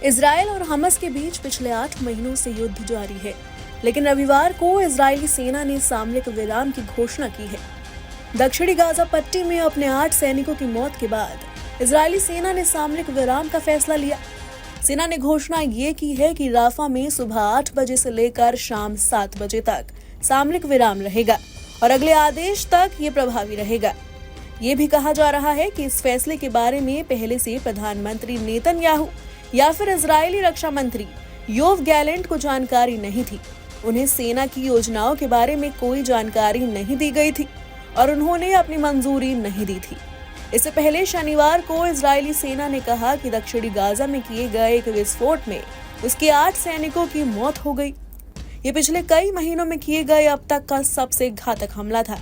Israel और Hamas के बीच पिछले 8 महीनों से युद्ध जारी है, लेकिन रविवार को इजरायली सेना ने सामरिक विराम की घोषणा की है। दक्षिणी गाजा पट्टी में अपने 8 सैनिकों की मौत के बाद इजरायली सेना ने सामरिक विराम का फैसला लिया। सेना ने घोषणा ये की है कि राफा में सुबह 8 बजे से लेकर शाम 7 बजे तक सामरिक विराम रहेगा और अगले आदेश तक ये प्रभावी रहेगा। ये भी कहा जा रहा है कि इस फैसले के बारे में पहले से प्रधानमंत्री नेतन्याहू या फिर इजरायली रक्षा मंत्री योव गैलेंट को जानकारी नहीं थी। उन्हें सेना की योजनाओं के बारे में कोई जानकारी नहीं दी गई थी और उन्होंने अपनी मंजूरी नहीं दी थी। इससे पहले शनिवार को इजरायली सेना ने कहा कि दक्षिणी गाजा में किए गए एक विस्फोट में उसके 8 सैनिकों की मौत हो गई। ये पिछले कई महीनों में किए गए अब तक का सबसे घातक हमला था।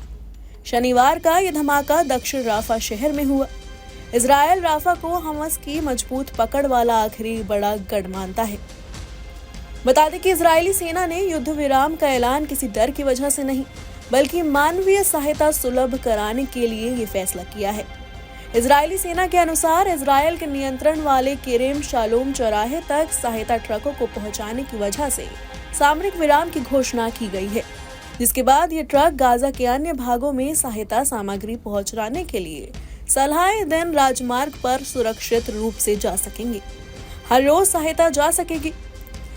शनिवार का यह धमाका दक्षिण राफा शहर में हुआ। इजरायल राफा को हमास की मजबूत पकड़ वाला आखिरी बड़ा गढ़ मानता है। बता दें कि इजरायली सेना ने युद्ध विराम का ऐलान किसी डर की वजह से नहीं, बल्कि मानवीय सहायता सुलभ कराने के लिए ये फैसला किया है। इजरायली सेना के अनुसार इजरायल के नियंत्रण वाले केरेम शालोम चौराहे तक सहायता ट्रकों को पहुंचाने की वजह से सामरिक विराम की घोषणा की गई है, जिसके बाद ये ट्रक गाजा के अन्य भागों में सहायता सामग्री पहुंचाने के लिए सलाहे दिन राजमार्ग पर सुरक्षित रूप से जा सकेंगे। हर रोज सहायता जा सकेगी,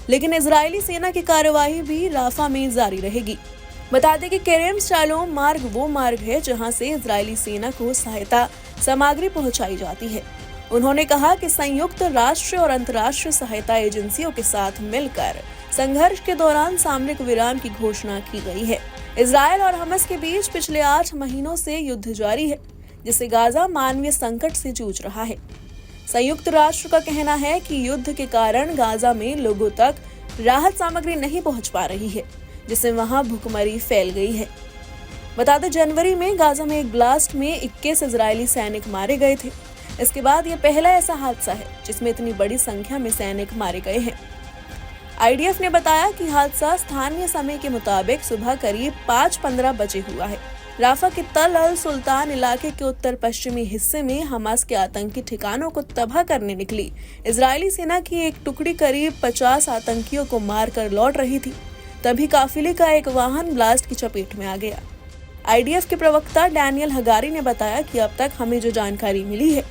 लेकिन इजरायली सेना की कार्यवाही भी राफा में जारी रहेगी। बता दें कि केरेम शालोम मार्ग वो मार्ग है जहां से इजरायली सेना को सहायता सामग्री पहुंचाई जाती है। उन्होंने कहा कि संयुक्त राष्ट्र और अंतर्राष्ट्रीय सहायता एजेंसियों के साथ मिलकर संघर्ष के दौरान सामरिक विराम की घोषणा की गई है। इजरायल और हमास के बीच पिछले 8 महीनों से युद्ध जारी है, जिससे गाजा मानवीय संकट से जूझ रहा है। संयुक्त राष्ट्र का कहना है कि युद्ध के कारण गाजा में लोगों तक राहत सामग्री नहीं पहुंच पा रही है, जिससे वहां भुखमरी फैल गई है। बता दें, जनवरी में गाजा में एक ब्लास्ट में 21 इजरायली सैनिक मारे गए थे। इसके बाद यह पहला ऐसा हादसा है जिसमें इतनी बड़ी संख्या में सैनिक मारे गए हैं। आईडीएफ ने बताया कि हादसा स्थानीय समय के मुताबिक सुबह करीब 5:15 बजे हुआ है। राफा के तल अल सुल्तान इलाके के उत्तर पश्चिमी हिस्से में हमास के आतंकी ठिकानों को तबाह करने निकली इजरायली सेना की एक टुकड़ी करीब 50 आतंकियों को मारकर लौट रही थी। तभी काफिले का एक वाहन ब्लास्ट की चपेट में आ गया। आईडीएफ के प्रवक्ता डैनियल हगारी ने बताया कि अब तक हमें जो जानकारी मिली है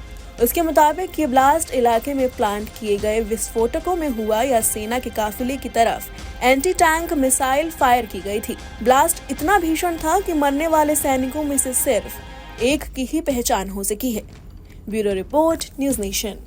उसके मुताबिक ये ब्लास्ट इलाके में प्लांट किए गए विस्फोटकों में हुआ या सेना के काफिले की तरफ एंटी टैंक मिसाइल फायर की गई थी। ब्लास्ट इतना भीषण था कि मरने वाले सैनिकों में से सिर्फ एक की ही पहचान हो सकी है। Bureau report, news nation.